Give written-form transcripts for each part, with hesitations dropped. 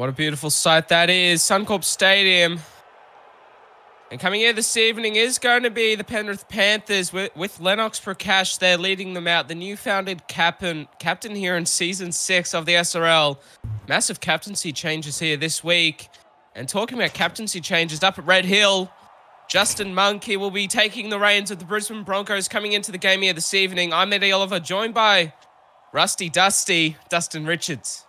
What a beautiful sight that is. Suncorp Stadium. And coming here this evening is going to be the Penrith Panthers with Lennox Prakash there leading them out. The new-founded captain here in Season 6 of the SRL. Massive captaincy changes here this week. And talking about captaincy changes up at Red Hill, Justin Monkey will be taking the reins of the Brisbane Broncos coming into the game here this evening. I'm Eddie Oliver, joined by Rusty Dusty, Dustin Richards.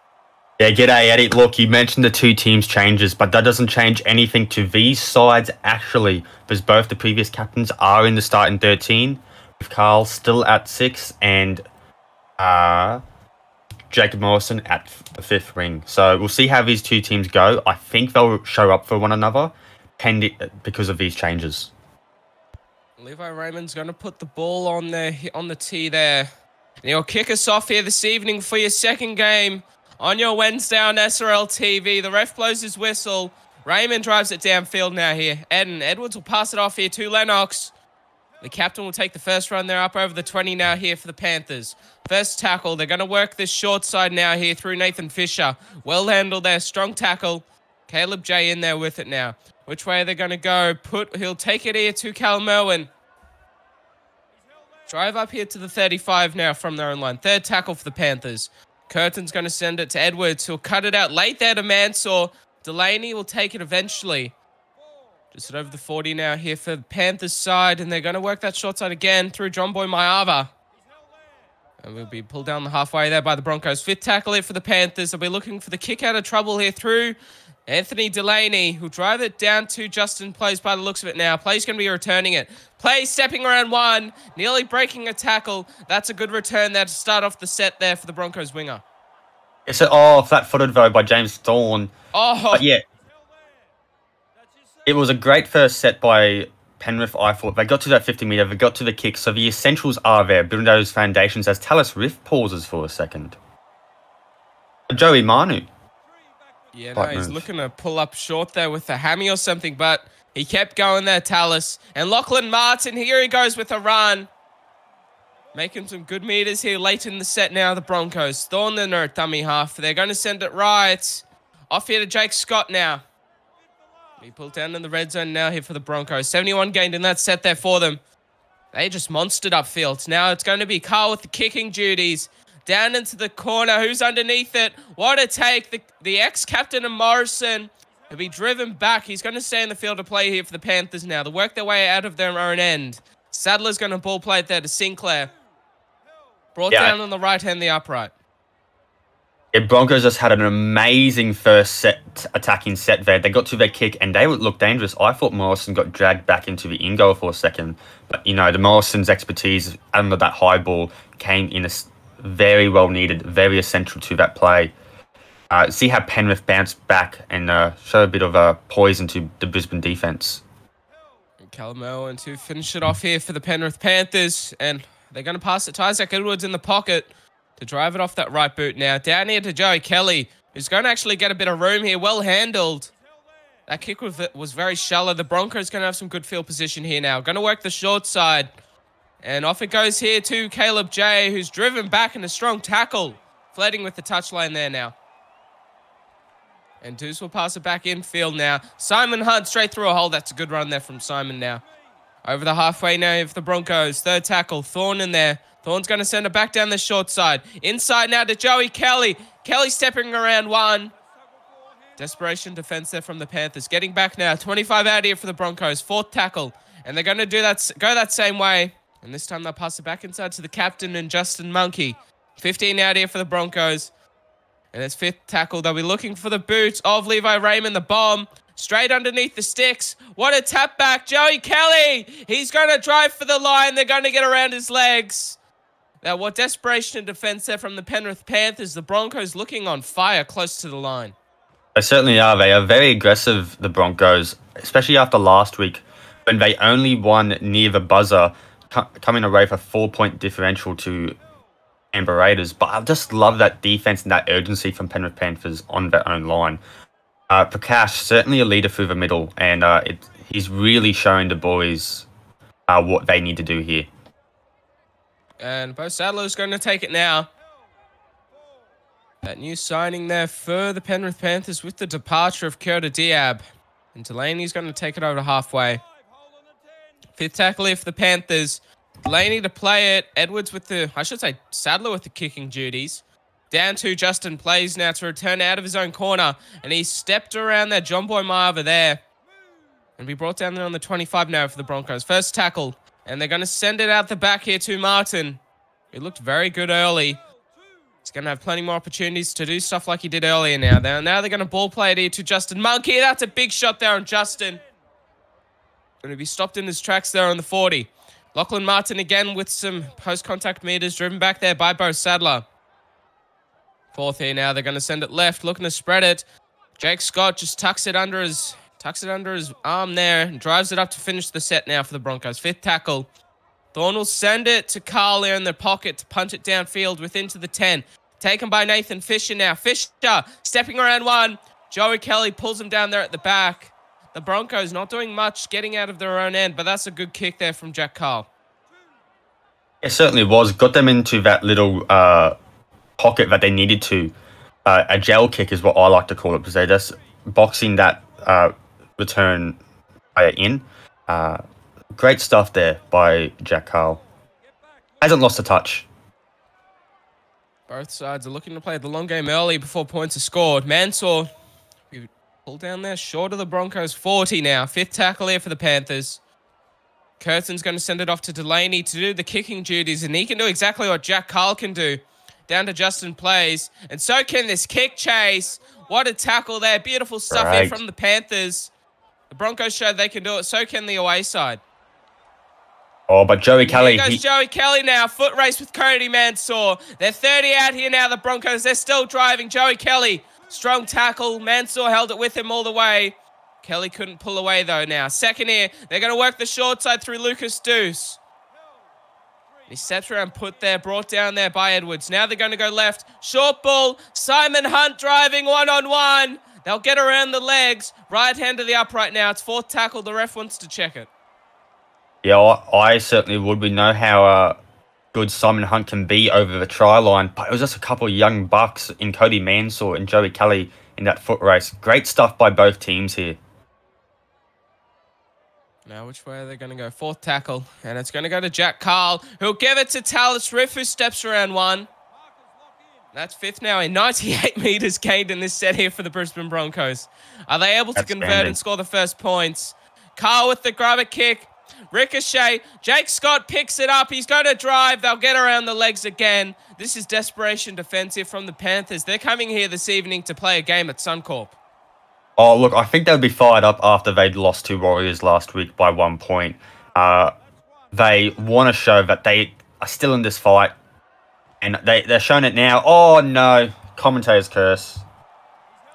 Yeah, g'day Eddie. Look, you mentioned the two teams changes, but that doesn't change anything to these sides actually, because both the previous captains are in the starting 13, with Carl still at 6 and Jacob Morrison at the 5th ring. So we'll see how these two teams go. I think they'll show up for one another because of these changes. Levi Raymond's going to put the ball on the tee there. And he'll kick us off here this evening for your second game on your Wednesday on SRL TV. The ref blows his whistle. Raymond drives it downfield now here. Edwards will pass it off here to Lennox. The captain will take the first run there up over the 20 now here for the Panthers. First tackle. They're going to work this short side now here through Nathan Fisher. Well handled there. Strong tackle. Caleb J in there with it now. Which way are they going to go? He'll take it here to Cal Merwin. Drive up here to the 35 now from their own line. Third tackle for the Panthers. Curtin's going to send it to Edwards. He'll cut it out late there to Mansour. Delaney will take it eventually. Just over the 40 now here for the Panthers side. And they're going to work that short side again through John Boy Mayava. And we'll be pulled down the halfway there by the Broncos. Fifth tackle here for the Panthers. They'll be looking for the kick out of trouble here through Anthony Delaney, who'll drive it down to Justin Plays by the looks of it now. Plays going to be returning it. Plays stepping around one, nearly breaking a tackle. That's a good return there to start off the set there for the Broncos winger. It's flat-footed though by James Thorne. But yeah, it was a great first set by Penrith, I thought. They got to that 50-metre, they got to the kick, so the essentials are there, building those foundations as Tallis Riff pauses for a second. Joey Manu. Yeah, no, he's looking to pull up short there with a hammy or something, but he kept going there, Tallis. And Lachlan Martin, here he goes with a run. Making some good meters here late in the set now, the Broncos. Thorne in their dummy half. They're going to send it right. Off here to Jake Scott now. He pulled down in the red zone now here for the Broncos. 71 gained in that set there for them. They just monstered upfield. Now it's going to be Carl with the kicking duties. Down into the corner. Who's underneath it? What a take. The ex-captain of Morrison will be driven back. He's going to stay in the field of play here for the Panthers now. They work their way out of their own end. Sadler's going to ball play it there to Sinclair. Brought down on the right hand, the upright. Yeah, Broncos just had an amazing first attacking set there. They got to their kick and they would look dangerous. I thought Morrison got dragged back into the in-goal for a second. But, you know, the Morrison's expertise under that high ball came in a very well needed, very essential to that play. See how Penrith bounced back and show a bit of poison to the Brisbane defence. Callum Owen to finish it off here for the Penrith Panthers. And they're going to pass it to Isaac Edwards in the pocket to drive it off that right boot now. Down here to Joey Kelly, who's going to actually get a bit of room here. Well handled. That kick was very shallow. The Broncos going to have some good field position here now. Going to work the short side. And off it goes here to Caleb J, who's driven back in a strong tackle. Flirting with the touchline there now. And Deuce will pass it back infield now. Simon Hunt straight through a hole. That's a good run there from Simon now. Over the halfway now of the Broncos. Third tackle. Thorne in there. Thorne's going to send it back down the short side. Inside now to Joey Kelly. Kelly stepping around one. Desperation defense there from the Panthers. Getting back now. 25 out here for the Broncos. Fourth tackle. And they're going to go that same way. And this time they'll pass it back inside to the captain and Justin Monkey. 15 out here for the Broncos. And it's fifth tackle. They'll be looking for the boot of Levi Raymond, the bomb. Straight underneath the sticks. What a tap back. Joey Kelly. He's going to drive for the line. They're going to get around his legs. Now, what desperation and defense there from the Penrith Panthers. The Broncos looking on fire close to the line. They certainly are. They are very aggressive, the Broncos, especially after last week when they only won near the buzzer, coming away with a 4-point differential to Canberra Raiders. But I just love that defense and that urgency from Penrith Panthers on their own line. Prakash, certainly a leader through the middle, and he's really showing the boys what they need to do here. And Bo Sadler's going to take it now. That new signing there for the Penrith Panthers with the departure of Kyoto Diab. And Delaney's going to take it over to halfway. Fifth tackle here for the Panthers. Delaney to play it. Edwards with the, I should say, Sadler with the kicking duties. Down to Justin Plays now to return out of his own corner. And he stepped around there. John Boy Marver there. And be brought down there on the 25 now for the Broncos. First tackle. And they're going to send it out the back here to Martin. He looked very good early. He's going to have plenty more opportunities to do stuff like he did earlier now. Now they're going to ball play it here to Justin Monkey. That's a big shot there on Justin. Going to be stopped in his tracks there on the 40. Lachlan Martin again with some post-contact meters driven back there by Bo Sadler. Fourth here now. They're going to send it left, looking to spread it. Jake Scott just tucks it under his arm there and drives it up to finish the set now for the Broncos. Fifth tackle. Thorne will send it to Carl there in the pocket to punch it downfield within to the 10. Taken by Nathan Fisher now. Fisher stepping around one. Joey Kelly pulls him down there at the back. The Broncos not doing much getting out of their own end, but that's a good kick there from Jack Carl. It certainly was. Got them into that little pocket that they needed to. A gel kick is what I like to call it, because they're just boxing that return in. Great stuff there by Jack Carl. Hasn't lost a touch. Both sides are looking to play the long game early before points are scored. Mansour pulled down there short of the Broncos. 40 now. Fifth tackle here for the Panthers. Curtin's going to send it off to Delaney to do the kicking duties, and he can do exactly what Jack Carl can do. Down to Justin Plays, and so can this kick chase. What a tackle there. Beautiful stuff here from the Panthers. The Broncos showed they can do it. So can the away side. Oh, but Joey Kelly. Here goes Joey Kelly now. Foot race with Cody Mansour. They're 30 out here now, the Broncos. They're still driving. Joey Kelly, strong tackle. Mansour held it with him all the way. Kelly couldn't pull away, though, now. Second here. They're going to work the short side through Lucas Deuce. He steps around, put there, brought down there by Edwards. Now they're going to go left. Short ball. Simon Hunt driving one-on-one. They'll get around the legs. Right hand to the upright now. It's fourth tackle. The ref wants to check it. Yeah, I certainly would. We know how good Simon Hunt can be over the try line, but it was just a couple of young bucks in Cody Mansour and Joey Kelly in that foot race. Great stuff by both teams here. Now, which way are they going to go? Fourth tackle, and it's going to go to Jack Carl, who'll give it to Tallis Riff, who steps around one. That's fifth now in 98 meters gained in this set here for the Brisbane Broncos. Are they able to convert and score the first points? Carl with the grubber kick. Ricochet. Jake Scott picks it up. He's going to drive. They'll get around the legs again. This is desperation defensive from the Panthers. They're coming here this evening to play a game at Suncorp. Oh, look, I think they'll be fired up after they'd lost to Warriors last week by 1 point. They want to show that they are still in this fight. And they're showing it now. Oh, no. Commentator's curse.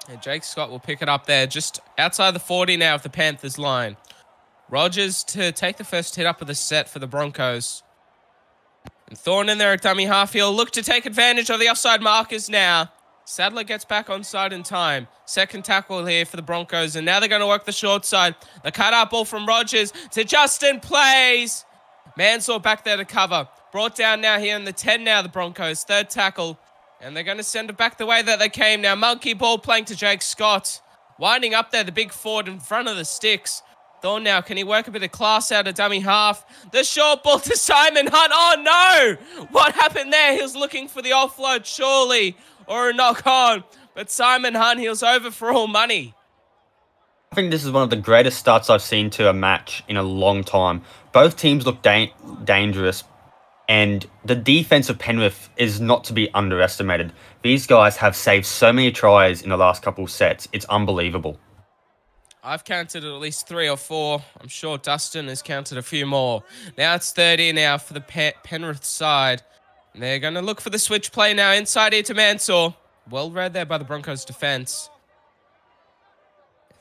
And Jake Scott will pick it up there just outside the 40 now of the Panthers line. Rogers to take the first hit up of the set for the Broncos. And Thorne in there at dummy half. He'll look to take advantage of the offside markers now. Sadler gets back onside in time. Second tackle here for the Broncos. And now they're going to work the short side. The cut-out ball from Rogers to Justin Plays. Mansour back there to cover. Brought down now here in the 10 now, the Broncos. Third tackle. And they're going to send it back the way that they came now. Monkey ball playing to Jake Scott. Winding up there, the big forward in front of the sticks. Thorne now, can he work a bit of class out of dummy half? The short ball to Simon Hunt. Oh, no! What happened there? He was looking for the offload, surely, or a knock-on. But Simon Hunt, he was over for all money. I think this is one of the greatest starts I've seen to a match in a long time. Both teams look dangerous, and the defense of Penrith is not to be underestimated. These guys have saved so many tries in the last couple of sets. It's unbelievable. I've counted at least 3 or 4. I'm sure Dustin has counted a few more. Now it's 30 now for the Penrith side. And they're going to look for the switch play now inside here to Mansour. Well read there by the Broncos defense.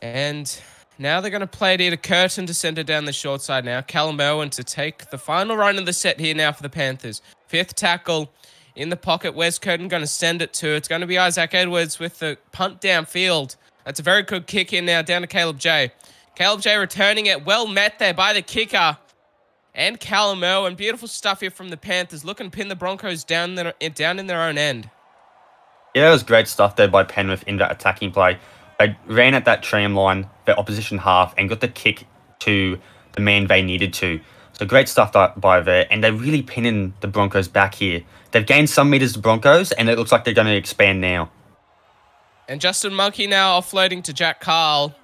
And now they're going to play it here to Curtin to send it down the short side now. Callum Irwin to take the final run of the set here now for the Panthers. Fifth tackle in the pocket. Where's Curtin going to send it to? It's going to be Isaac Edwards with the punt downfield. That's a very good kick in now down to Caleb J. Caleb J returning it. Well met there by the kicker. And Callum Irwin. Beautiful stuff here from the Panthers. Looking to pin the Broncos down in their own end. Yeah, it was great stuff there by Penrith in that attacking play. They ran at that tram line, the opposition half, and got the kick to the man they needed to. So great stuff by there, and they're really pinning the Broncos back here. They've gained some meters, the Broncos, and it looks like they're going to expand now. And Justin Monkey now offloading to Jack Carl.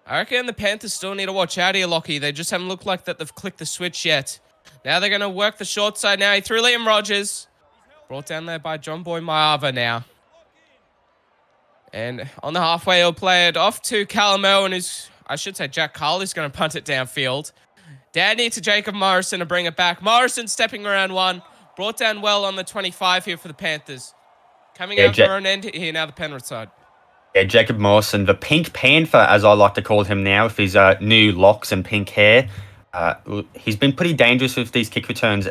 I reckon the Panthers still need to watch out here, Lockie. They just haven't looked like that they've clicked the switch yet. Now they're going to work the short side now. He threw Liam Rogers. Brought down there by John Boy Maava now. And on the halfway, he'll play it off to Callum Irwin, who's, I should say, Jack Carl is going to punt it downfield. Danny to Jacob Morrison to bring it back. Morrison stepping around one. Brought down well on the 25 here for the Panthers. Coming out for an end here now, the Penrith side. Yeah, Jacob Morrison, the Pink Panther, as I like to call him now, with his new locks and pink hair. He's been pretty dangerous with these kick returns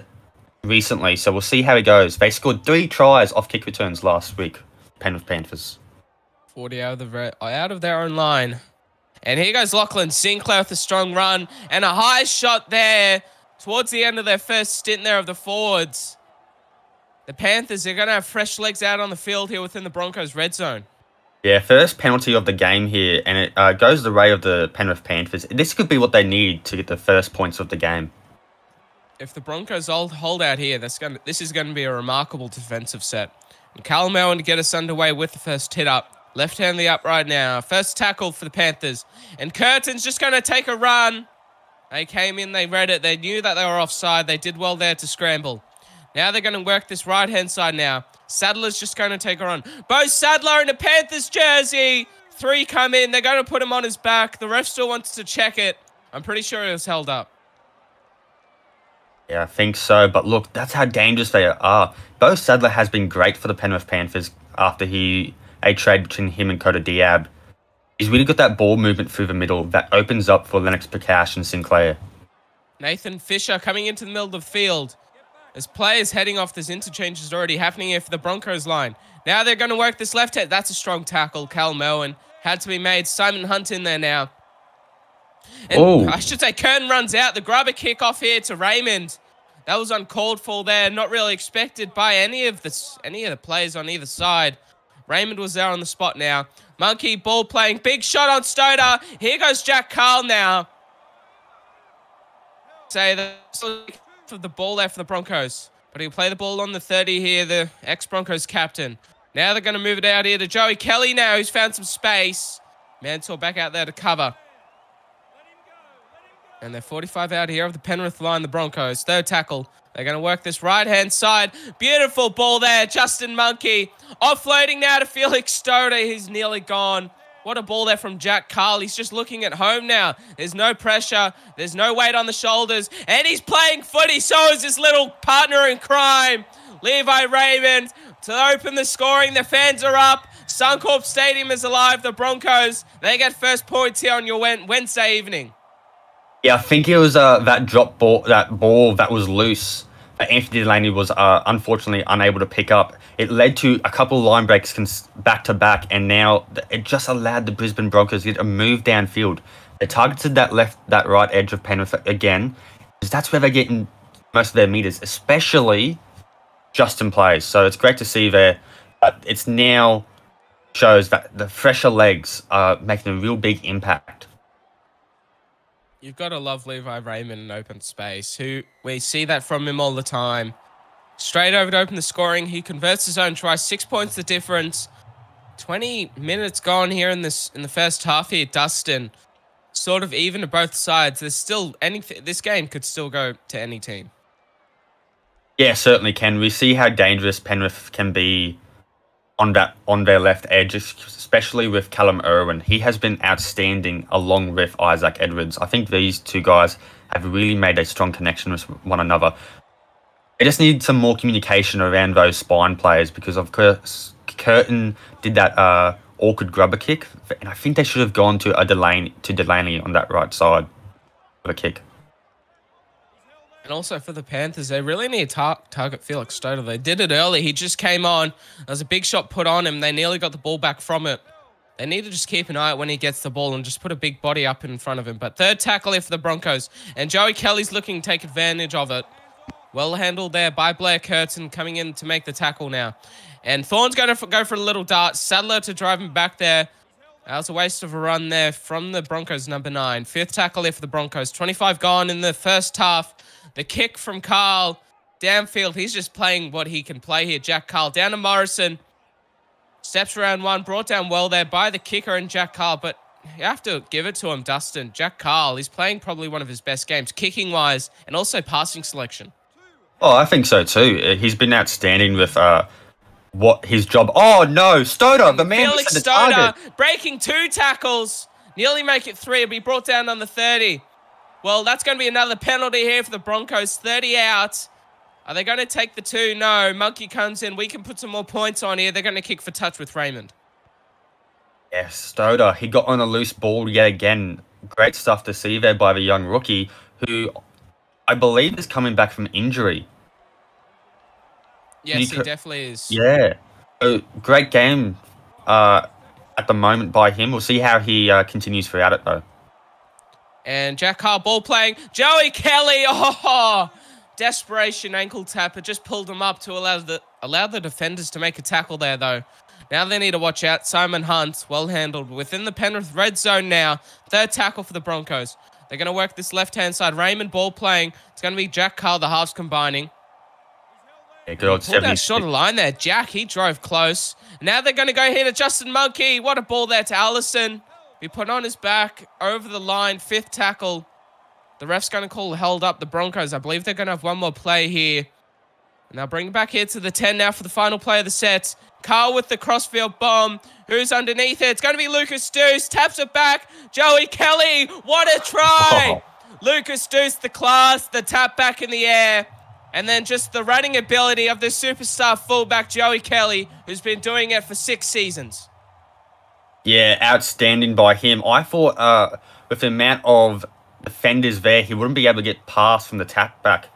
recently, so we'll see how he goes. They scored 3 tries off kick returns last week, Penrith Panthers. 40 out of their own line. And here goes Lachlan Sinclair with a strong run. And a high shot there towards the end of their first stint there of the forwards. The Panthers are going to have fresh legs out on the field here within the Broncos' red zone. Yeah, first penalty of the game here, and it goes the way of the Penrith Panthers. This could be what they need to get the first points of the game. If the Broncos hold out here, this is going to be a remarkable defensive set. And Callum Irwin to get us underway with the first hit up. Left hand the upright now. First tackle for the Panthers. And Curtin's just going to take a run. They came in, they read it. They knew that they were offside. They did well there to scramble. Now they're going to work this right-hand side now. Sadler's just going to take a run. Bo Sadler in the Panthers jersey. 3 come in. They're going to put him on his back. The ref still wants to check it. I'm pretty sure it was held up. Yeah, I think so. But look, that's how dangerous they are. Bo Sadler has been great for the Penrith Panthers after a trade between him and Coda Diab. He's really got that ball movement through the middle that opens up for Lennox Prakash and Sinclair. Nathan Fisher coming into the middle of the field. As players heading off, this interchange is already happening here for the Broncos line. Now they're going to work this left hand. That's a strong tackle. Callum Irwin had to be made. Simon Hunt in there now. And I should say Curtin runs out. The grubber kick off here to Raymond. That was uncalled for there. Not really expected by any of the players on either side. Raymond was there on the spot now. Monkey ball playing. Big shot on Stoner. Here goes Jack Carl now. Say that's for the ball there for the Broncos. But he'll play the ball on the 30 here, the ex-Broncos captain. Now they're going to move it out here to Joey Kelly now, who's found some space. Mansour back out there to cover. And they're 45 out here of the Penrith line, the Broncos. Third tackle. They're going to work this right-hand side. Beautiful ball there. Justin Monkey offloading now to Felix Stoner. He's nearly gone. What a ball there from Jack Carl. He's just looking at home now. There's no pressure. There's no weight on the shoulders. And he's playing footy. So is his little partner in crime, Levi Raymond, to open the scoring. The fans are up. Suncorp Stadium is alive. The Broncos, they get first points here on your Wednesday evening. Yeah, I think it was that drop ball, that ball that was loose. Anthony Delaney was unfortunately unable to pick up. It led to a couple of line breaks back to back, and now it just allowed the Brisbane Broncos to get a move downfield. They targeted that right edge of Penrith again, because that's where they're getting most of their meters, especially Justin plays. So it's great to see there. It's now shows that the fresher legs are making a real big impact. You've got to love Levi Raymond in open space, who we see that from him all the time. Straight over to open the scoring. He converts his own try. 6 points the difference. 20 minutes gone here in the first half here. Dustin, sort of even to both sides. There's still this game could still go to any team. Yeah, certainly can. We see how dangerous Penrith can be on their left edge, especially with Callum Irwin. He has been outstanding along with Isaac Edwards. I think these two guys have really made a strong connection with one another. They just need some more communication around those spine players, because of course Curtin did that awkward grubber kick, and I think they should have gone to Delaney on that right side of a kick. And also for the Panthers, they really need to target Felix Stoner. They did it early. He just came on. There was a big shot put on him. They nearly got the ball back from it. They need to just keep an eye out when he gets the ball and just put a big body up in front of him. But third tackle here for the Broncos. And Joey Kelly's looking to take advantage of it. Well handled there by Blair Curtin, coming in to make the tackle now. And Thorne's going to go for a little dart. Sadler to drive him back there. That was a waste of a run there from the Broncos, number 9. 5th tackle here for the Broncos. 25 gone in the first half. The kick from Carl. Downfield, he's just playing what he can play here. Jack Carl down to Morrison. Steps around one. Brought down well there by the kicker and Jack Carl. But you have to give it to him, Dustin. Jack Carl, he's playing probably one of his best games, kicking-wise and also passing selection. Oh, I think so too. He's been outstanding with what his job. Oh no, Stoder, the man. Felix Stoder breaking 2 tackles, nearly make it 3. It'll be brought down on the 30. Well, that's going to be another penalty here for the Broncos. 30 out. Are they going to take the 2? No. Monkey comes in. We can put some more points on here. They're going to kick for touch with Raymond. Yes, Stoder. He got on a loose ball yet again. Great stuff to see there by the young rookie, who I believe is coming back from injury. Yes, he definitely is. Yeah. So, great game at the moment by him. We'll see how he continues throughout it, though. And Jack Carl ball playing. Joey Kelly. Oh, desperation ankle tap. It just pulled him up to allow the defenders to make a tackle there, though. Now they need to watch out. Simon Hunt, well handled within the Penrith red zone now. 3rd tackle for the Broncos. They're going to work this left-hand side. Raymond ball playing. It's going to be Jack Carl, the halves combining. Yeah, good. Pulled that short of line there. Jack, he drove close. Now they're going to go here to Justin Monkey. What a ball there to Allison. Be put on his back over the line. 5th tackle. The ref's going to call held up the Broncos. I believe they're going to have one more play here. And they'll bring it back here to the 10 now for the final play of the set. Carl with the crossfield bomb. Who's underneath it? It's going to be Lucas Deuce. Taps it back. Joey Kelly. What a try. Oh. Lucas Deuce, the class. The tap back in the air. And then just the running ability of the superstar fullback, Joey Kelly, who's been doing it for 6 seasons. Yeah, outstanding by him. I thought with the amount of defenders there, he wouldn't be able to get past from the tap back.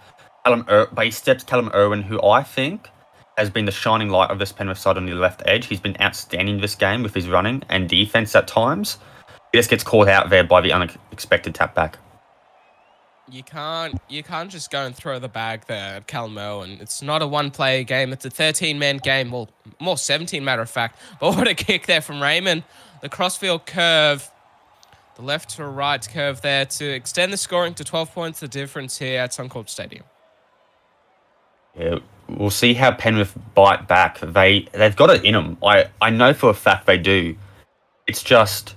But he steps Callum Irwin, who I think has been the shining light of this Penrith side on the left edge. He's been outstanding this game with his running and defense at times. He just gets caught out there by the unexpected tap back. You can't just go and throw the bag there at Callum Irwin. It's not a one-player game. It's a 13-man game. Well, more 17, matter of fact. But what a kick there from Raymond. The crossfield curve. The left to right curve there to extend the scoring to 12 points. The difference here at Suncorp Stadium. Yeah, we'll see how Penrith bite back. They've got it in them. I know for a fact they do. It's just,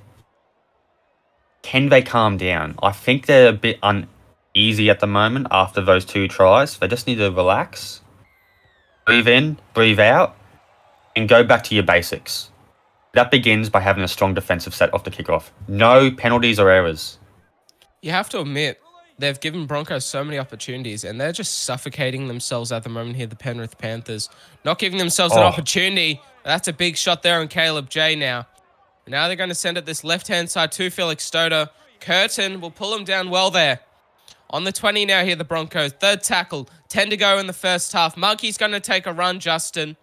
can they calm down? I think they're a bit uneasy at the moment after those 2 tries. They just need to relax, breathe in, breathe out, and go back to your basics. That begins by having a strong defensive set off the kickoff. No penalties or errors. You have to admit, they've given Broncos so many opportunities, and they're just suffocating themselves at the moment here, the Penrith Panthers. Not giving themselves an opportunity. That's a big shot there on Caleb J now. Now they're going to send it this left-hand side to Felix Stoder. Curtin will pull him down well there. On the 20 now here, the Broncos. 3rd tackle. 10 to go in the first half. Monkey's going to take a run, Justin.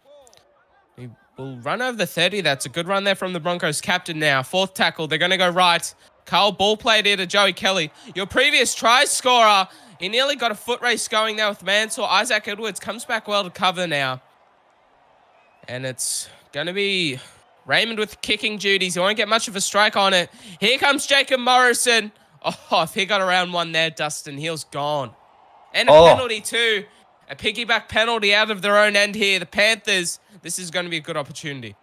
He will run over the 30. That's a good run there from the Broncos captain now. 4th tackle. They're going to go right. Carl ball played here to Joey Kelly. Your previous try scorer. He nearly got a foot race going there with Mansour. Isaac Edwards comes back well to cover now. And it's going to be Raymond with kicking duties. He won't get much of a strike on it. Here comes Jacob Morrison. Oh, if he got around one there, Dustin, he's gone. And a penalty too. A piggyback penalty out of their own end here. The Panthers, this is going to be a good opportunity.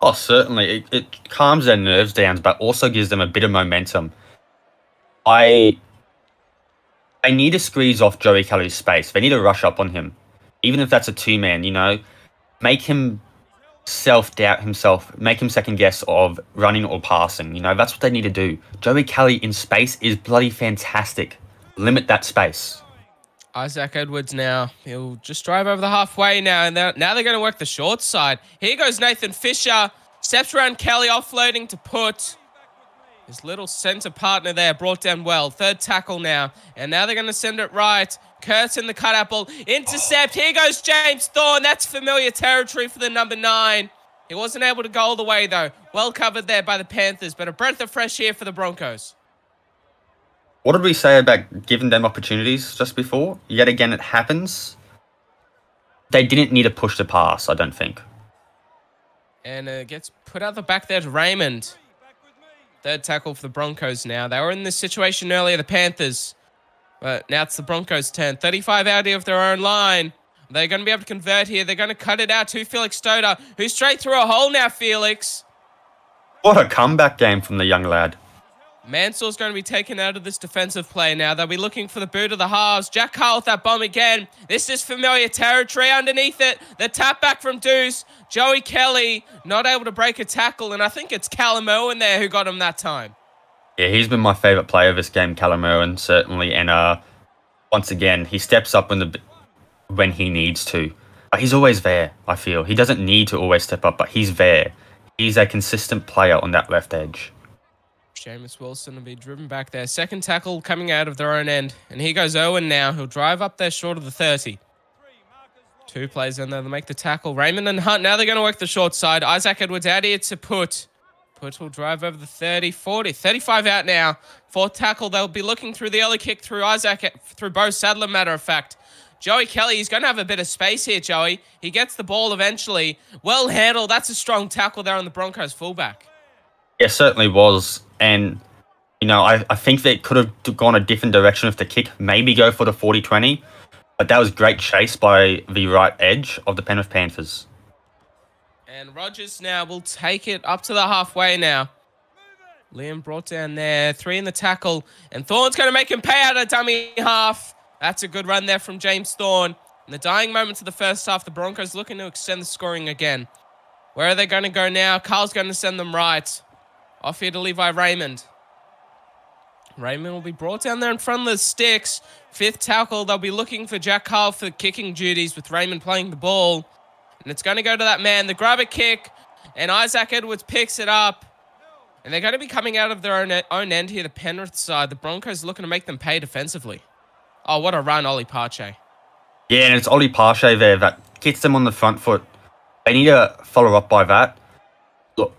Oh, certainly. It calms their nerves down, but also gives them a bit of momentum. They need to squeeze off Joey Kelly's space. They need to rush up on him. Even if that's a 2-man, you know. Make him self-doubt himself. Make him second-guess of running or passing. You know, that's what they need to do. Joey Kelly in space is bloody fantastic. Limit that space. Isaac Edwards now. He'll just drive over the halfway now. And now they're going to work the short side. Here goes Nathan Fisher. Steps around Kelly, offloading to put. His little centre partner there brought down well. 3rd tackle now. And now they're going to send it right. Curtin, the cutout ball. Intercept. Here goes James Thorne. That's familiar territory for the number 9. He wasn't able to go all the way, though. Well covered there by the Panthers. But a breath of fresh air for the Broncos. What did we say about giving them opportunities just before? Yet again, it happens. they didn't need to push the pass, I don't think. And it gets put out the back there to Raymond. Third tackle for the Broncos now. They were in this situation earlier, the Panthers. But now it's the Broncos' turn. 35 out here of their own line. They're going to be able to convert here. They're going to cut it out to Felix Stoder, who's straight through a hole now, Felix. What a comeback game from the young lad. Mansour's going to be taken out of this defensive play now. They'll be looking for the boot of the halves. Jack Carl with that bomb again. This is familiar territory underneath it. The tap back from Deuce. Joey Kelly not able to break a tackle, and I think it's Callum Irwin there who got him that time. Yeah, he's been my favourite player of this game, Callum Irwin, certainly. And once again, he steps up when he needs to. But he's always there, I feel. He doesn't need to always step up, but he's there. He's a consistent player on that left edge. Jameis Wilson will be driven back there. Second tackle coming out of their own end. And here goes Owen now. He'll drive up there short of the 30. Two plays in there to make the tackle. Raymond and Hunt, now they're going to work the short side. Isaac Edwards out here to Put. Put will drive over the 30, 40, 35 out now. Fourth tackle, they'll be looking through the early kick through through Bo Sadler, matter of fact. Joey Kelly, he's going to have a bit of space here, Joey. He gets the ball eventually. Well handled. That's a strong tackle there on the Broncos fullback. Yeah, certainly was. And, you know, I think they could have gone a different direction with the kick. Maybe go for the 40-20. But that was great chase by the right edge of the Penrith Panthers. And Rogers now will take it up to the halfway now. Liam brought down there. 3 in the tackle. And Thorne's going to make him pay out a dummy half. That's a good run there from James Thorne. In the dying moments of the first half, the Broncos looking to extend the scoring again. Where are they going to go now? Carl's going to send them right. Off here to Levi Raymond. Raymond will be brought down there in front of the sticks. Fifth tackle, they'll be looking for Jack Carl for kicking duties with Raymond playing the ball. And it's going to go to that man. The grab a kick, and Isaac Edwards picks it up. And they're going to be coming out of their own end here, the Penrith side. The Broncos looking to make them pay defensively. Oh, what a run, Ollie Parche. Yeah, and it's Ollie Parche there that gets them on the front foot. They need to follow up by that. Look,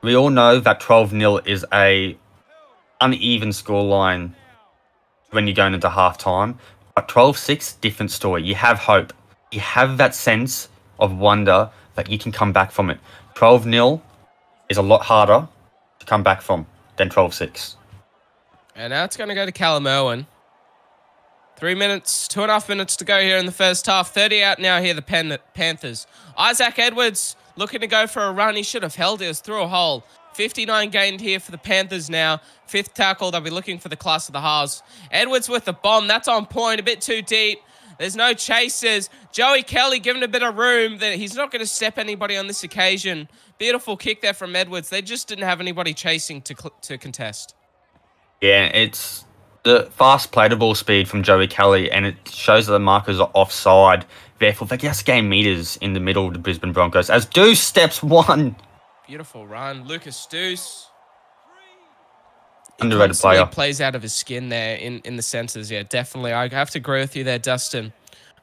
we all know that 12-0 is a uneven scoreline when you're going into halftime. But 12-6, different story. You have hope. You have that sense of wonder that you can come back from it. 12-0 is a lot harder to come back from than 12-6. And now it's going to go to Callum Irwin. 3 minutes, 2.5 minutes to go here in the first half. 30 out now here, the Panthers. Isaac Edwards looking to go for a run. He should have held it. It was through a hole. 59 gained here for the Panthers now. Fifth tackle, they'll be looking for the class of the halves. Edwards with the bomb. That's on point, a bit too deep. There's no chasers. Joey Kelly given a bit of room. That he's not going to step anybody on this occasion. Beautiful kick there from Edwards. They just didn't have anybody chasing to contest. Yeah, it's the fast play to ball speed from Joey Kelly, and it shows that the markers are offside. Therefore, they just gain meters in the middle of the Brisbane Broncos as Deuce steps one. Beautiful run. Lucas Deuce. Underrated player. Plays out of his skin there in the centres. Yeah, definitely. I have to agree with you there, Dustin.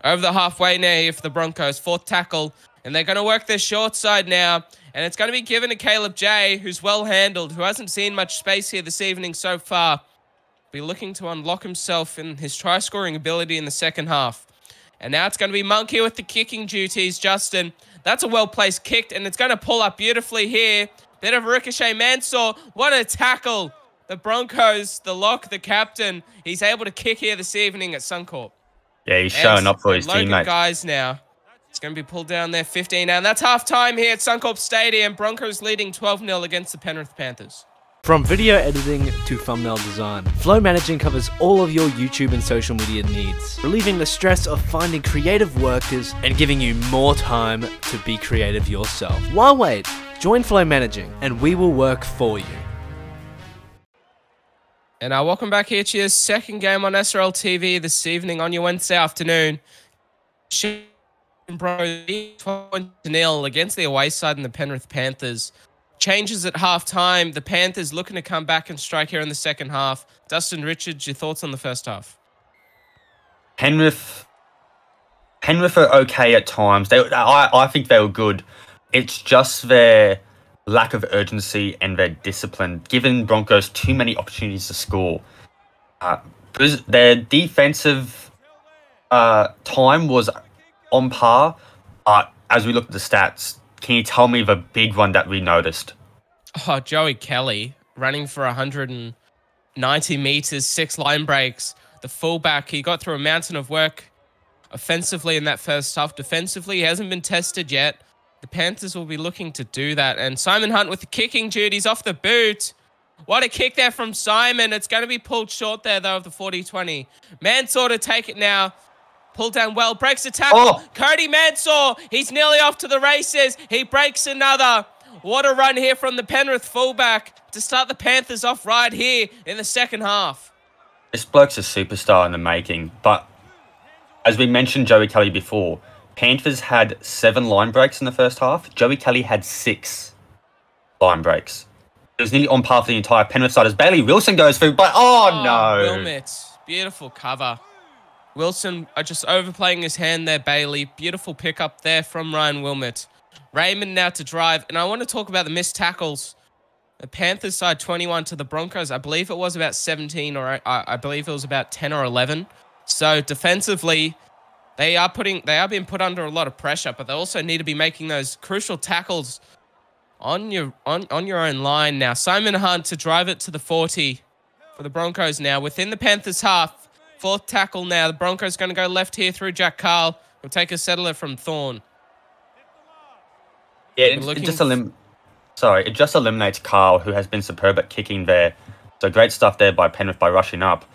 Over the halfway now here for the Broncos. Fourth tackle. And they're going to work their short side now. And it's going to be given to Caleb J, who's well handled, who hasn't seen much space here this evening so far. Be looking to unlock himself in his try-scoring ability in the second half. And now it's going to be Monk here with the kicking duties, Justin. That's a well-placed kick, and it's going to pull up beautifully here. Bit of ricochet. Mansour, what a tackle. The Broncos, the lock, the captain, he's able to kick here this evening at Suncorp. Yeah, he's showing up for his teammates. Guys now. It's going to be pulled down there, 15 now. And that's half-time here at Suncorp Stadium. Broncos leading 12-0 against the Penrith Panthers. From video editing to thumbnail design, Flow Managing covers all of your YouTube and social media needs, relieving the stress of finding creative workers and giving you more time to be creative yourself. Why wait? Join Flow Managing and we will work for you. And welcome back here to your second game on SRL TV this evening on your Wednesday afternoon. Bro, 12-0 against the away side in the Penrith Panthers. Changes at half-time. The Panthers looking to come back and strike here in the second half. Dustin Richards, your thoughts on the first half? Penrith are okay at times. I think they were good. It's just their lack of urgency and their discipline, given Broncos too many opportunities to score. Their defensive time was on par, As we look at the stats, can you tell me the big one that we noticed? Oh, Joey Kelly running for 190 meters, 6 line breaks. The fullback, he got through a mountain of work offensively in that first half. Defensively, he hasn't been tested yet. The Panthers will be looking to do that. And Simon Hunt with the kicking duties off the boot. What a kick there from Simon. It's going to be pulled short there, though, of the 40-20. Mansour to take it now. Pulled down well. Breaks the tackle. Oh. Cody Mansour. He's nearly off to the races. He breaks another. What a run here from the Penrith fullback to start the Panthers off right here in the second half. This bloke's a superstar in the making. But as we mentioned Joey Kelly before, Panthers had 7 line breaks in the first half. Joey Kelly had 6 line breaks. It was nearly on par for the entire Penrith side as Bailey Wilson goes through, but oh no. Wilmot, beautiful cover. Wilson just overplaying his hand there, Bailey. Beautiful pickup there from Ryan Wilmot. Raymond now to drive, and I want to talk about the missed tackles. The Panthers side 21 to the Broncos. I believe it was about 17, or I believe it was about 10 or 11. So defensively, they are being put under a lot of pressure, but they also need to be making those crucial tackles on your own line now. Simon Hunt to drive it to the 40 for the Broncos now within the Panthers half. 4th tackle now. The Broncos going to go left here through Jack Carl. He'll take a settler from Thorne. Yeah, it just eliminates Carl, who has been superb at kicking there. So great stuff there by Penrith by rushing up.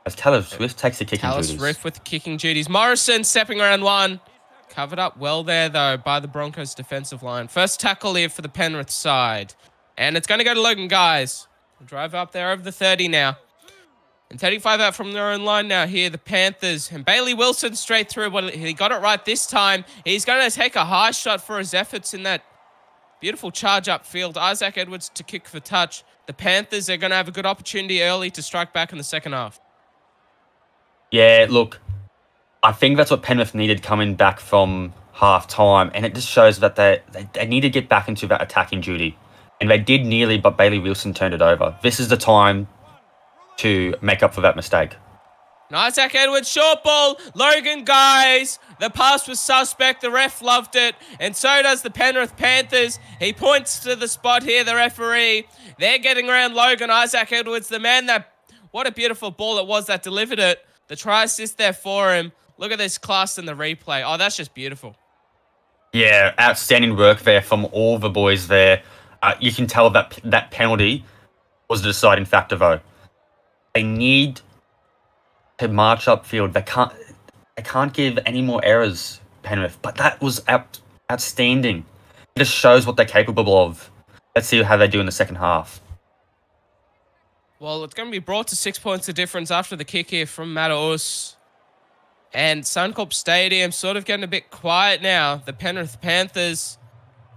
As Taylor Swift takes the kicking duties. Taylor Swift with the kicking duties. Morrison stepping around one. Covered up well there, though, by the Broncos defensive line. First tackle here for the Penrith side. And it's going to go to Logan Guys. Drive up there over the 30 now. And 35 out from their own line now here, the Panthers. And Bailey Wilson straight through. Well, he got it right this time. He's going to take a high shot for his efforts in that beautiful charge upfield. Isaac Edwards to kick for touch. The Panthers are going to have a good opportunity early to strike back in the second half. Yeah, look, I think that's what Penrith needed coming back from half-time. And it just shows that they need to get back into that attacking duty. And they did nearly, but Bailey Wilson turned it over. This is the time to make up for that mistake. Isaac Edwards, short ball. Logan Guys. The pass was suspect. The ref loved it. And so does the Penrith Panthers. He points to the spot here, the referee. They're getting around Logan. Isaac Edwards, the man that... What a beautiful ball it was that delivered it. The try assist there for him. Look at this class in the replay. Oh, that's just beautiful. Yeah, outstanding work there from all the boys there. You can tell that that penalty was the deciding factor, though. They need to march upfield. They can't give any more errors, Penrith. But that was outstanding. It just shows what they're capable of. Let's see how they do in the second half. Well, it's going to be brought to 6 points of difference after the kick here from Mataus. And Suncorp Stadium sort of getting a bit quiet now. The Penrith Panthers,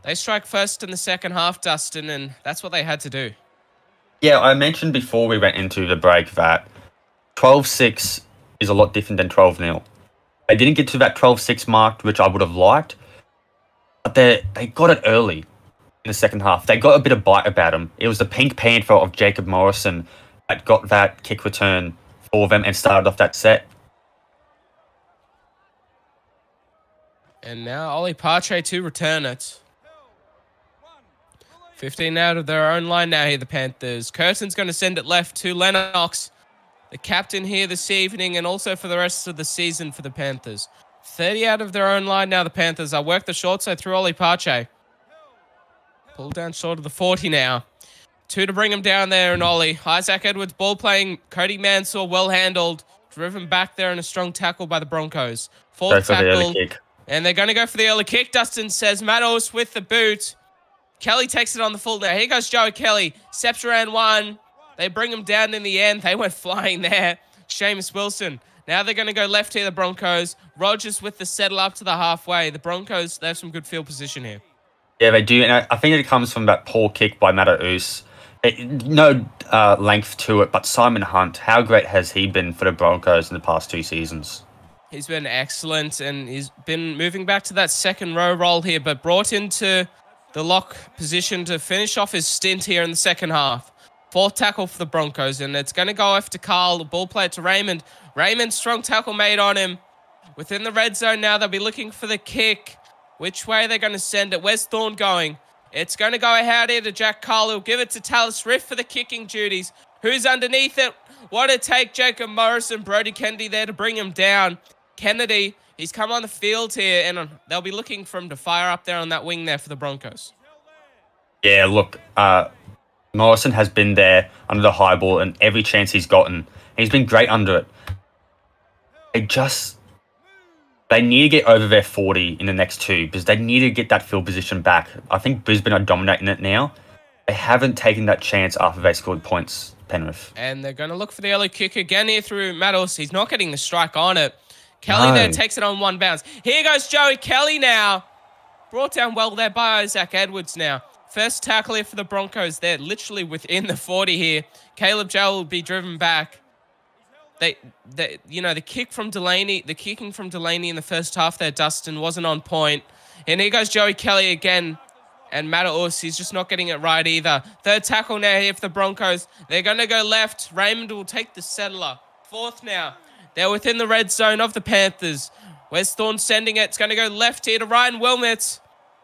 they strike first in the second half, Dustin, and that's what they had to do. Yeah, I mentioned before we went into the break that 12-6 is a lot different than 12-0. They didn't get to that 12-6 mark, which I would have liked, but they got it early in the second half. They got a bit of bite about them. It was the Pink Panther of Jacob Morrison that got that kick return for them and started off that set. And now Ollie Parche to return it. 15 out of their own line now here, the Panthers. Curtin's going to send it left to Lennox, the captain here this evening and also for the rest of the season for the Panthers. 30 out of their own line now, the Panthers. I work the short side through Ollie Parche. Pulled down short of the 40 now. 2 to bring him down there and Ollie. Isaac Edwards ball playing. Cody Mansour well handled. Driven back there in a strong tackle by the Broncos. Fourth tackle. And they're going to go for the early kick. Dustin says Matos with the boot. Kelly takes it on the full now. Here goes Joey Kelly. Steps around one. They bring him down in the end. They went flying there. Seamus Wilson. Now they're going to go left here, the Broncos. Rogers with the settle up to the halfway. The Broncos, they have some good field position here. Yeah, they do. And I think it comes from that poor kick by Mataus. No length to it, but Simon Hunt, how great has he been for the Broncos in the past 2 seasons? He's been excellent, and he's been moving back to that second row role here, but brought into the lock position to finish off his stint here in the second half. Fourth tackle for the Broncos, and it's going to go off to Carl, the ball player to Raymond. Raymond, strong tackle made on him. Within the red zone now, they'll be looking for the kick. Which way are they going to send it? Where's Thorne going? It's going to go out here to Jack Carl. He'll give it to Tallis Riff for the kicking duties. Who's underneath it? What a take, Jacob Morrison. Brody Kennedy there to bring him down. Kennedy, he's come on the field here, and they'll be looking for him to fire up there on that wing there for the Broncos. Yeah, look, Morrison has been there under the high ball and every chance he's gotten. He's been great under it. They need to get over their 40 in the next two because they need to get that field position back. I think Brisbane are dominating it now. They haven't taken that chance after they scored points, Penrith. And they're going to look for the early kick again here through Maddles. He's not getting the strike on it. Kelly there takes it on one bounce. Here goes Joey Kelly now. Brought down well there by Isaac Edwards now. First tackle here for the Broncos. They're literally within the 40 here. Caleb Joe will be driven back. The kicking from Delaney in the first half there, Dustin, wasn't on point. And here goes Joey Kelly again. And Mattaus, he's just not getting it right either. Third tackle now here for the Broncos. They're going to go left. Raymond will take the settler. Fourth now. They're within the red zone of the Panthers. Where's Thorne sending it? It's going to go left here to Ryan Wilmot,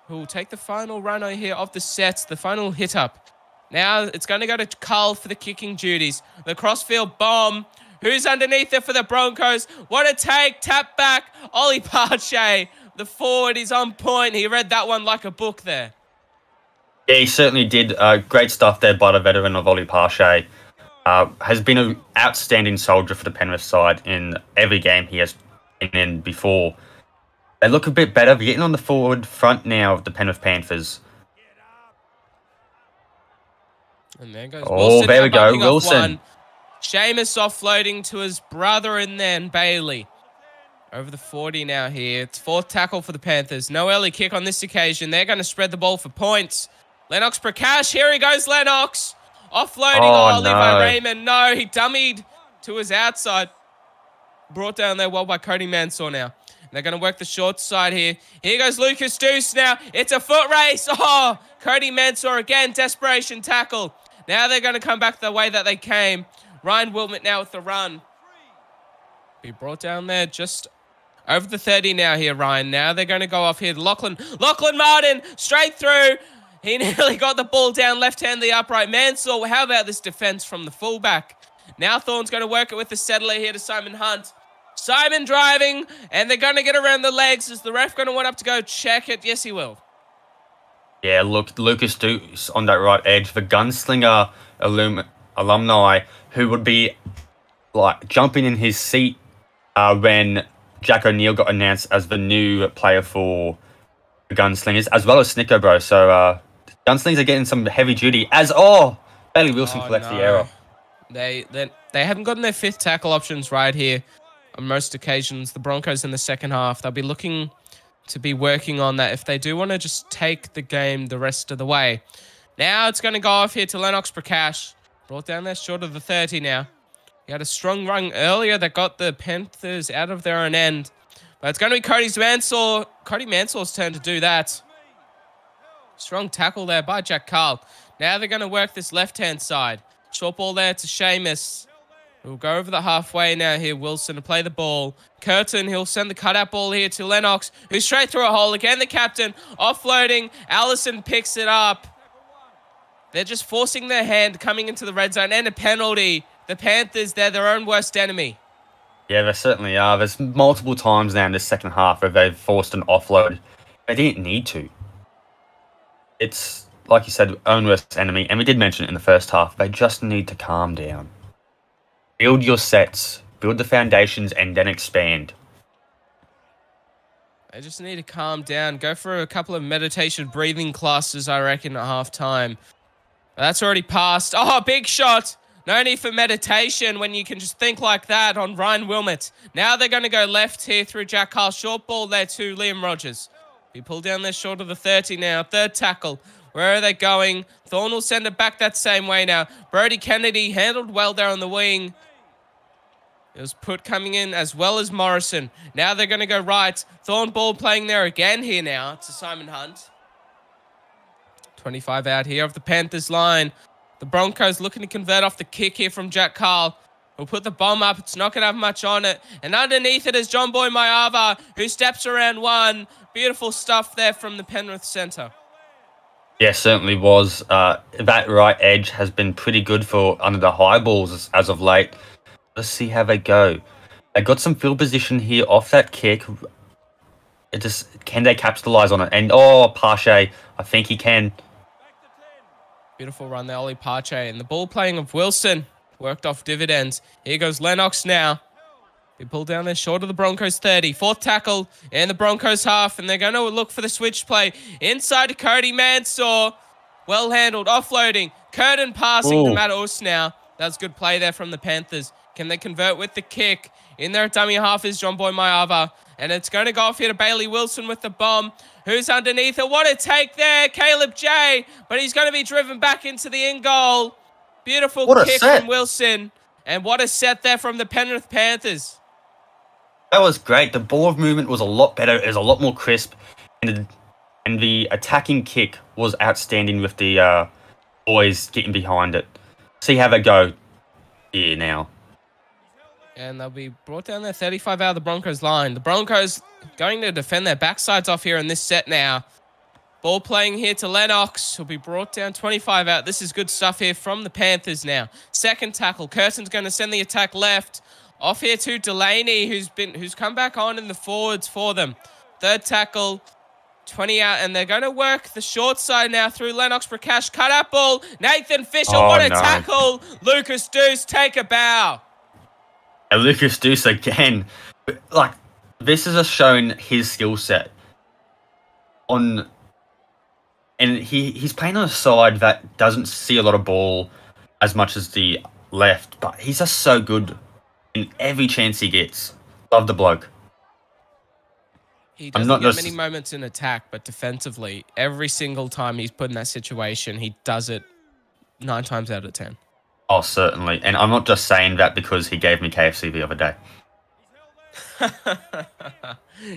who will take the final runner here of the set, the final hit up. Now it's going to go to Carl for the kicking duties. The crossfield bomb. Who's underneath it for the Broncos? What a take. Tap back. Ollie Parche, the forward, is on point. He read that one like a book there. Yeah, he certainly did. Great stuff there by the veteran of Ollie Parche. Has been an outstanding soldier for the Penrith side in every game he has been in before. They look a bit better. They're getting on the forward front now of the Penrith Panthers. And there goes Wilson. Oh, there we go. Wilson. Seamus offloading to his brother in there, and Bailey. Over the 40 now here. It's fourth tackle for the Panthers. No early kick on this occasion. They're going to spread the ball for points. Lennox Prakash. Here he goes, Lennox. Offloading. Oh, Levi Raymond. No, he dummied to his outside. Brought down there well by Cody Mansour now. They're going to work the short side here. Here goes Lucas Deuce now. It's a foot race. Oh, Cody Mansour again. Desperation tackle. Now they're going to come back the way that they came. Ryan Wilmot now with the run. Be brought down there just over the 30 now here, Ryan. Now they're going to go off here. Lachlan Martin straight through. He nearly got the ball down left hand, the upright. Mansour, how about this defense from the fullback? Now Thorne's going to work it with the settler here to Simon Hunt. Simon driving, and they're going to get around the legs. Is the ref going to want up to go check it? Yes, he will. Yeah, look, Lucas Deuce on that right edge. The gunslinger alumni who would be like jumping in his seat when Jack O'Neill got announced as the new player for the Gunslingers, as well as Snicko, bro. So Gunslingers are getting some heavy duty. Bailey Wilson collects the error. They haven't gotten their fifth tackle options right here on most occasions. The Broncos in the second half, they'll be looking to be working on that if they do want to just take the game the rest of the way. Now it's going to go off here to Lennox Prakash. Brought down there short of the 30 now. He had a strong run earlier that got the Panthers out of their own end. But it's going to be Cody Mansour's turn to do that. Strong tackle there by Jack Carl. Now they're going to work this left-hand side. Short ball there to Seamus. We'll go over the halfway now here. Wilson to play the ball. Curtin, he'll send the cutout ball here to Lennox, who's straight through a hole. Again, the captain offloading. Allison picks it up. They're just forcing their hand coming into the red zone and a penalty. The Panthers, they're their own worst enemy. Yeah, they certainly are. There's multiple times now in the second half where they've forced an offload. They didn't need to. It's, like you said, own worst enemy. And we did mention it in the first half. They just need to calm down. Build your sets. Build the foundations and then expand. They just need to calm down. Go for a couple of meditation breathing classes, I reckon, at halftime. That's already passed. Oh, big shot. No need for meditation when you can just think like that on Ryan Wilmot. Now they're going to go left here through Jack Carl. Short ball there to Liam Rogers. He pulled down there short of the 30 now. Third tackle. Where are they going? Thorne will send it back that same way now. Brody Kennedy handled well there on the wing. It was Put coming in as well as Morrison. Now they're going to go right. Thorne ball playing there again here now to Simon Hunt. 25 out here of the Panthers line. The Broncos looking to convert off the kick here from Jack Carl. We'll put the bomb up. It's not going to have much on it. And underneath it is John Boy Mayava, who steps around one. Beautiful stuff there from the Penrith centre. Yeah, certainly was. That right edge has been pretty good for under the high balls as of late. Let's see how they go. They got some field position here off that kick. Can they capitalize on it? And Pache, I think he can. Beautiful run there, Ollie Pache. And the ball playing of Wilson worked off dividends. Here goes Lennox now. He pulled down there short of the Broncos 30. Fourth tackle in the Broncos half. And they're going to look for the switch play. Inside to Cody Mansour. Well handled. Offloading. Curtin passing to Matt Us now. That's good play there from the Panthers. Can they convert with the kick? In there at dummy half is John Boy Mayava. And it's going to go off here to Bailey Wilson with the bomb. Who's underneath it? What a take there. Caleb J. But he's going to be driven back into the in goal. Beautiful kick from Wilson. And what a set there from the Penrith Panthers. That was great. The ball movement was a lot better. It was a lot more crisp. And the attacking kick was outstanding with the boys getting behind it. See how they go here now. And they'll be brought down there 35 out of the Broncos line. The Broncos going to defend their backsides off here in this set now. Ball playing here to Lennox. Will be brought down 25 out. This is good stuff here from the Panthers now. Second tackle. Curtin's going to send the attack left. Off here to Delaney, who's come back on in the forwards for them. Third tackle, 20 out, and they're going to work the short side now through Lennox Prakash. Cut up ball. Nathan Fisher, what a tackle. Lucas Deuce, take a bow. And Lucas Deuce again. Like, this has just shown his skill set. And he's playing on a side that doesn't see a lot of ball as much as the left, but he's just so good in every chance he gets. Love the bloke. He doesn't get many moments in attack, but defensively, every single time he's put in that situation, he does it 9 times out of 10. Oh, certainly. And I'm not just saying that because he gave me KFC the other day.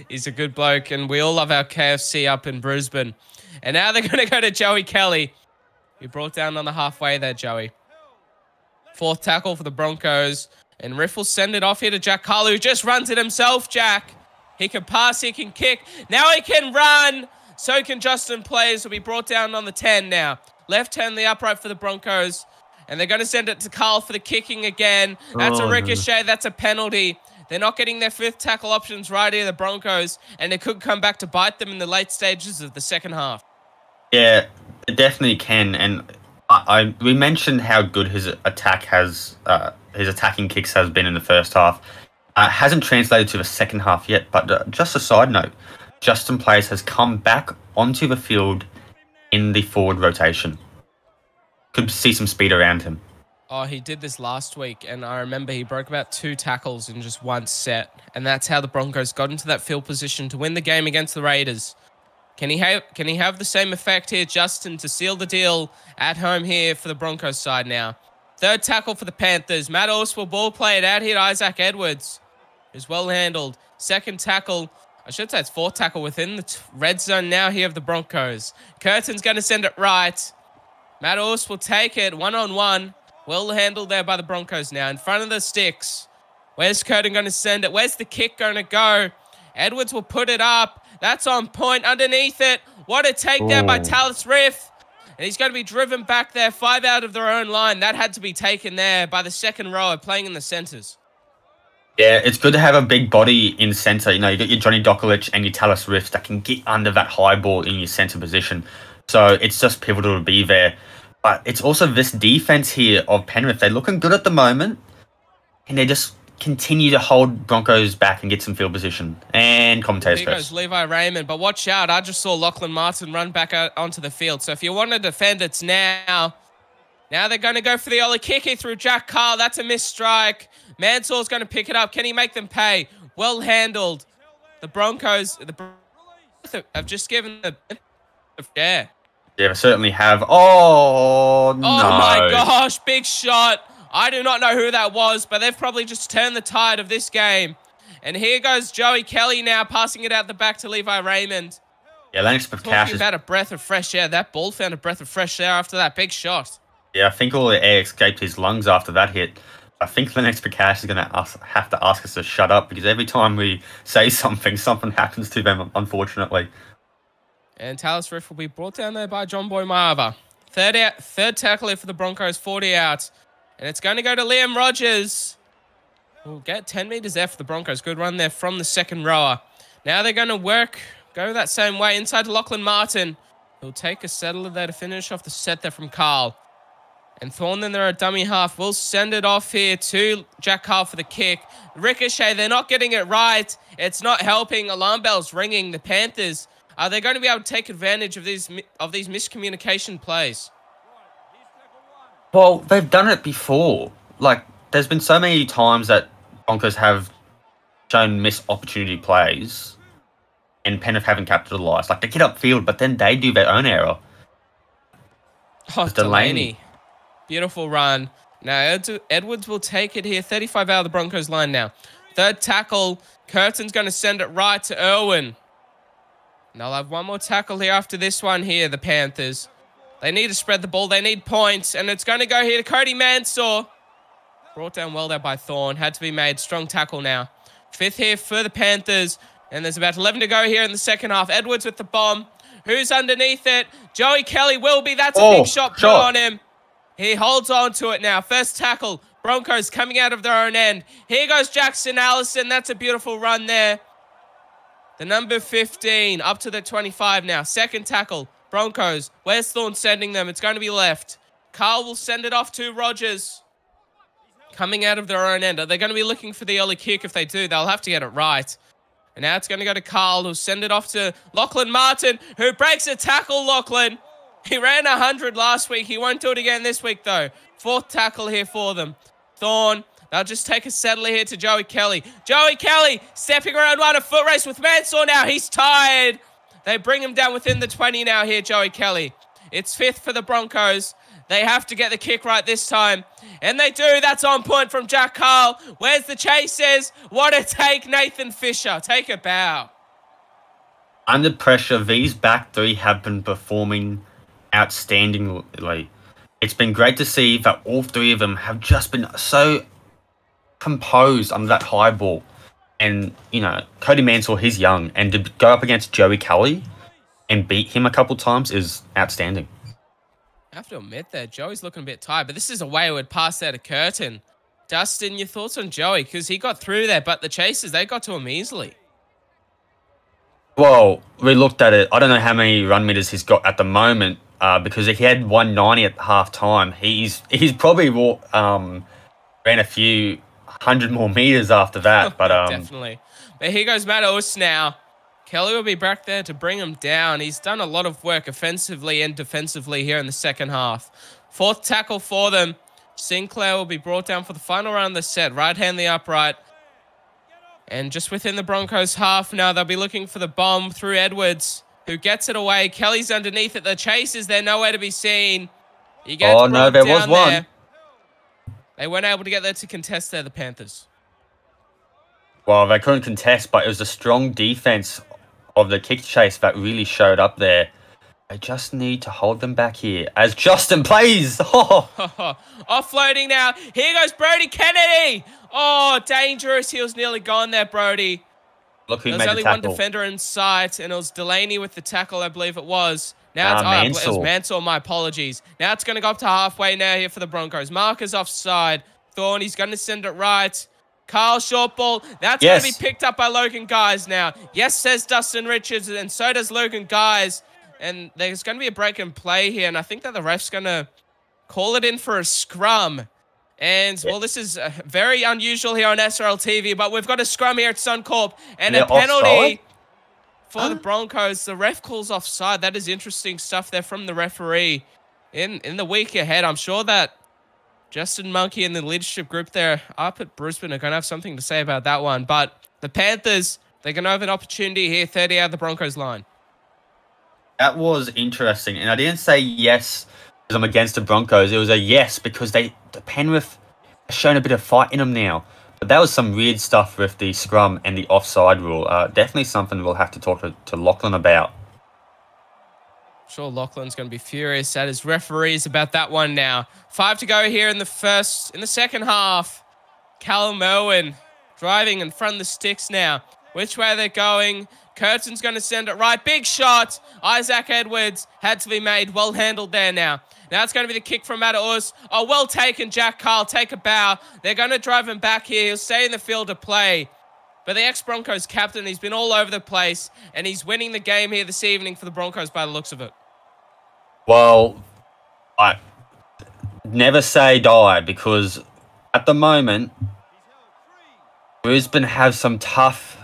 He's a good bloke, and we all love our KFC up in Brisbane. And now they're going to go to Joey Kelly. He brought down on the halfway there, Joey. Fourth tackle for the Broncos. And Riff will send it off here to Jack Carlo, who just runs it himself, Jack. He can pass, he can kick. Now he can run. So can Justin Players. Will be brought down on the 10 now. Left hand, the upright for the Broncos. And they're going to send it to Carl for the kicking again. That's a ricochet. That's a penalty. They're not getting their fifth tackle options right here, the Broncos. And it could come back to bite them in the late stages of the second half. Yeah, it definitely can. And we mentioned how good his attack has... his attacking kicks has been in the first half. Hasn't translated to the second half yet, but just a side note, Justin Players has come back onto the field in the forward rotation. Could see some speed around him. Oh, he did this last week, and I remember he broke about 2 tackles in just one set, and that's how the Broncos got into that field position to win the game against the Raiders. Can he have the same effect here, Justin, to seal the deal at home here for the Broncos side now? Third tackle for the Panthers. Matt Orse will ball play it out here to Isaac Edwards. Is well handled. Second tackle. I should say it's fourth tackle within the red zone now here of the Broncos. Curtin's going to send it right. Matt Orse will take it one-on-one. Well handled there by the Broncos now. In front of the sticks. Where's Curtin going to send it? Where's the kick going to go? Edwards will put it up. That's on point underneath it. What a take there by Talis Riff. And he's going to be driven back there, 5 out of their own line. That had to be taken there by the second rower playing in the centres. Yeah, it's good to have a big body in centre. You know, you got your Johnny Dokulich and your Talis Riff that can get under that high ball in your centre position. So it's just pivotal to be there. But it's also this defence here of Penrith. They're looking good at the moment. And they just continue to hold Broncos back and get some field position. And commentators Here goes Levi Raymond. But watch out. I just saw Lachlan Martin run back out onto the field. So if you want to defend, it's now. Now they're going to go for the Ollie kick here through Jack Carl. That's a missed strike. Mansour's going to pick it up. Can he make them pay? Well handled. The Broncos have just given the... Yeah. Yeah, they certainly have. Oh, no. Oh, my gosh. Big shot. I do not know who that was, but they've probably just turned the tide of this game. And here goes Joey Kelly now, passing it out the back to Levi Raymond. Yeah, Lennox Prakash talking about a breath of fresh air. That ball found a breath of fresh air after that big shot. Yeah, I think all the air escaped his lungs after that hit. I think the next Prakash is going to have to ask us to shut up because every time we say something, something happens to them, unfortunately. And Talis Riff will be brought down there by John Boy Marva. Third tackle here for the Broncos, 40 out. And it's going to go to Liam Rogers. We'll get 10 meters there for the Broncos. Good run there from the second rower. Now they're going to go that same way inside to Lachlan Martin. He'll take a settler there to finish off the set there from Carl. And Thorne, then they're a dummy half. We'll send it off here to Jack Carl for the kick. Ricochet, they're not getting it right. It's not helping. Alarm bells ringing. The Panthers, are they going to be able to take advantage of these miscommunication plays? Well, they've done it before. Like, there's been so many times that Broncos have shown missed opportunity plays and Penrith haven't capitalised. Like, they get upfield, but then they do their own error. Oh, Delaney. Beautiful run. Now, Edwards will take it here. 35 out of the Broncos line now. Third tackle. Curtin's going to send it right to Irwin. And they'll have one more tackle here after this one here, the Panthers. They need to spread the ball. They need points. And it's going to go here to Cody Mansour. Brought down well there by Thorne. Had to be made. Strong tackle now. Fifth here for the Panthers. And there's about 11 to go here in the second half. Edwards with the bomb. Who's underneath it? Joey Kelly will be. That's a big shot put on him. He holds on to it now. First tackle. Broncos coming out of their own end. Here goes Jackson Allison. That's a beautiful run there. The number 15 up to the 25 now. Second tackle. Broncos. Where's Thorne sending them? It's going to be left. Carl will send it off to Rogers. Coming out of their own end. Are they going to be looking for the early kick? If they do, they'll have to get it right. And now it's going to go to Carl, who'll send it off to Lachlan Martin, who breaks a tackle, Lachlan. He ran 100 last week. He won't do it again this week, though. Fourth tackle here for them. Thorne, they'll just take a settler here to Joey Kelly. Joey Kelly stepping around one, a foot race with Mansour now. He's tired. They bring him down within the 20 now here, Joey Kelly. It's fifth for the Broncos. They have to get the kick right this time. And they do. That's on point from Jack Carl. Where's the chases? What a take, Nathan Fisher. Take a bow. Under pressure, these back three have been performing outstandingly. It's been great to see that all three of them have just been so composed under that high ball. And, you know, Cody Mansour, he's young. And to go up against Joey Kelly and beat him a couple times is outstanding. I have to admit that Joey's looking a bit tired, but this is a wayward pass there to Curtin. Dustin, your thoughts on Joey? Because he got through there, but the chasers, they got to him easily. Well, we looked at it. I don't know how many run meters he's got at the moment because if he had 190 at half time, he's probably ran a few hundred more meters after that. But definitely. But here goes Matt Oos now. Kelly will be back there to bring him down. He's done a lot of work offensively and defensively here in the second half. Fourth tackle for them. Sinclair will be brought down for the final round of the set. Right hand the upright. And just within the Broncos half now, they'll be looking for the bomb through Edwards, who gets it away. Kelly's underneath it. The chase is there, nowhere to be seen. He gets oh, no, there was one. There. They weren't able to get there to contest there, the Panthers. Well, they couldn't contest, but it was a strong defense of the kick chase that really showed up there. They just need to hold them back here as Justin plays. Oh. Offloading now. Here goes Brody Kennedy. Oh, dangerous. He was nearly gone there, Brody. Look who made the tackle. There's only one defender in sight, and it was Delaney with the tackle, I believe it was. Now it was Mansour, my apologies. Now it's going to go up to halfway now here for the Broncos. Marker's offside. Thorne, he's going to send it right. Carl, short ball. That's going to be picked up by Logan Guys now. Yes, says Dustin Richards, and so does Logan Guys. And there's going to be a break in play here, and I think that the ref's going to call it in for a scrum. And, well, this is very unusual here on SRL TV, but we've got a scrum here at Suncorp. And a penalty for the Broncos. The ref calls offside. That is interesting stuff there from the referee. In the week ahead, I'm sure that Justin Monkey and the leadership group there up at Brisbane are going to have something to say about that one. But the Panthers, they're going to have an opportunity here, 30 out of the Broncos line. That was interesting. And I didn't say yes because I'm against the Broncos. It was a yes because the Penrith have shown a bit of fight in them now. But that was some weird stuff with the scrum and the offside rule. Definitely something we'll have to talk to Lachlan about. I'm sure Lachlan's going to be furious at his referees about that one now. 5 to go here in the second half. Callum Irwin driving in front of the sticks now. Which way they're going? Curtin's going to send it right. Big shot. Isaac Edwards had to be made. Well handled there now. Now it's going to be the kick from Mataus. Oh, well taken, Jack Carl. Take a bow. They're going to drive him back here. He'll stay in the field of play. But the ex-Broncos captain, he's been all over the place. And he's winning the game here this evening for the Broncos by the looks of it. Well, I never say die, because at the moment, Brisbane have some tough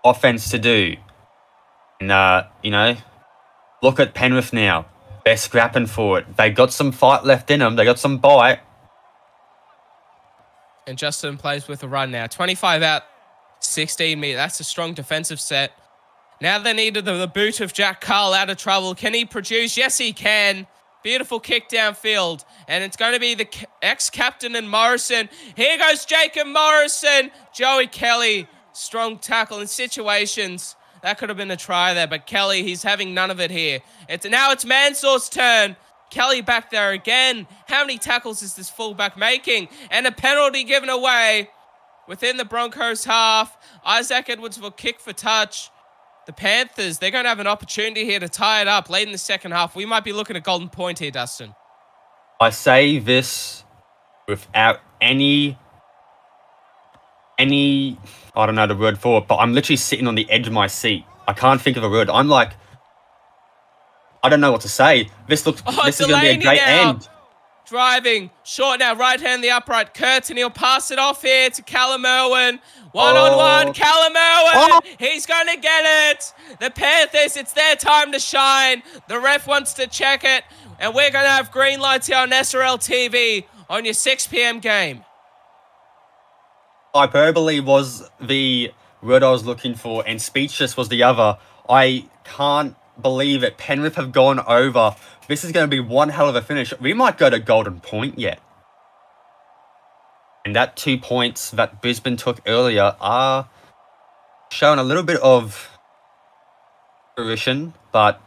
offense to do. And, you know, look at Penrith now. They're scrapping for it. They got some fight left in them. They got some bite. And Justin plays with a run now. 25 out, 16 meters. That's a strong defensive set. Now they need the boot of Jack Carl out of trouble. Can he produce? Yes, he can. Beautiful kick downfield. And it's going to be the ex-captain and Morrison. Here goes Jacob Morrison. Joey Kelly. Strong tackle in situations. That could have been a try there. But Kelly, he's having none of it here. Now it's Mansour's turn. Kelly back there again. How many tackles is this fullback making? And a penalty given away within the Broncos half. Isaac Edwards will kick for touch. The Panthers, they're going to have an opportunity here to tie it up late in the second half. We might be looking at golden point here, Dustin. I say this without any, I don't know the word for it, but I'm literally sitting on the edge of my seat. I can't think of a word. I'm like, I don't know what to say. This is going to be a great end. Driving, short now, right hand the upright. Curtin, he'll pass it off here to Callum Irwin. One-on-one, Callum Irwin. He's going to get it. The Panthers, it's their time to shine. The ref wants to check it. And we're going to have green lights here on SRL TV on your 6 p.m. game. Hyperbole was the word I was looking for, and speechless was the other. I can't believe it. Penrith have gone over. This is going to be one hell of a finish. We might go to golden point yet. And that 2 points that Brisbane took earlier are showing a little bit of fruition, but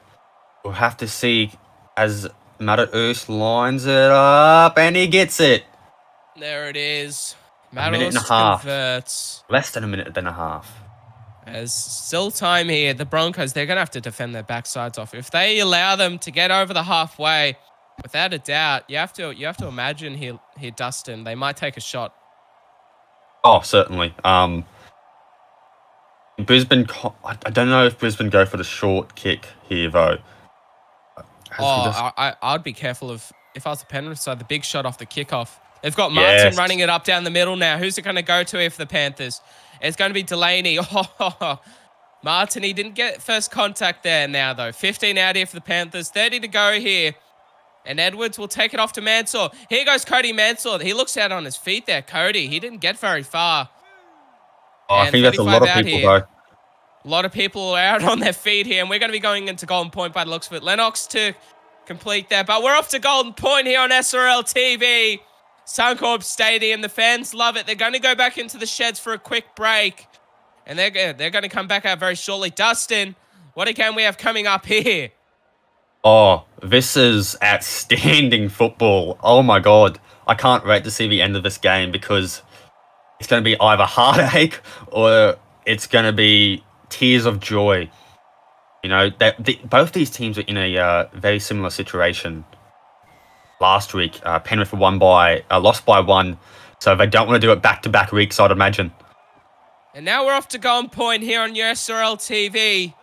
we'll have to see as Mataus lines it up, and he gets it. There it is. A minute and a half. Converts. Less than a minute and a half. There's still time here. The Broncos, they're going to have to defend their backsides off. If they allow them to get over the halfway, without a doubt, you have to imagine here, Dustin, they might take a shot. Oh, certainly. Brisbane, I don't know if Brisbane go for the short kick here, though. I'd be careful if I was the Penrith side, the big shot off the kickoff. They've got Martin running it up down the middle now. Who's it going to go to here for the Panthers? It's going to be Delaney. Oh, Martin, he didn't get first contact there now, though. 15 out here for the Panthers. 30 to go here. And Edwards will take it off to Mansour. Here goes Cody Mansour. He looks out on his feet there, Cody. He didn't get very far. Oh, I think that's a lot of people, though. A lot of people are out on their feet here. And we're going to be going into golden point by the looks of it. Lennox to complete that. But we're off to golden point here on SRL TV. Suncorp Stadium. The fans love it. They're going to go back into the sheds for a quick break. And they're going to come back out very shortly. Dustin, what a game we have coming up here. Oh, this is outstanding football. Oh, my God. I can't wait to see the end of this game, because it's going to be either heartache or it's going to be tears of joy. You know, both these teams are in a very similar situation. Last week, Penrith lost by 1, so they don't want to do it back-to-back weeks, I'd imagine. And now we're off to golden point here on your SRL TV.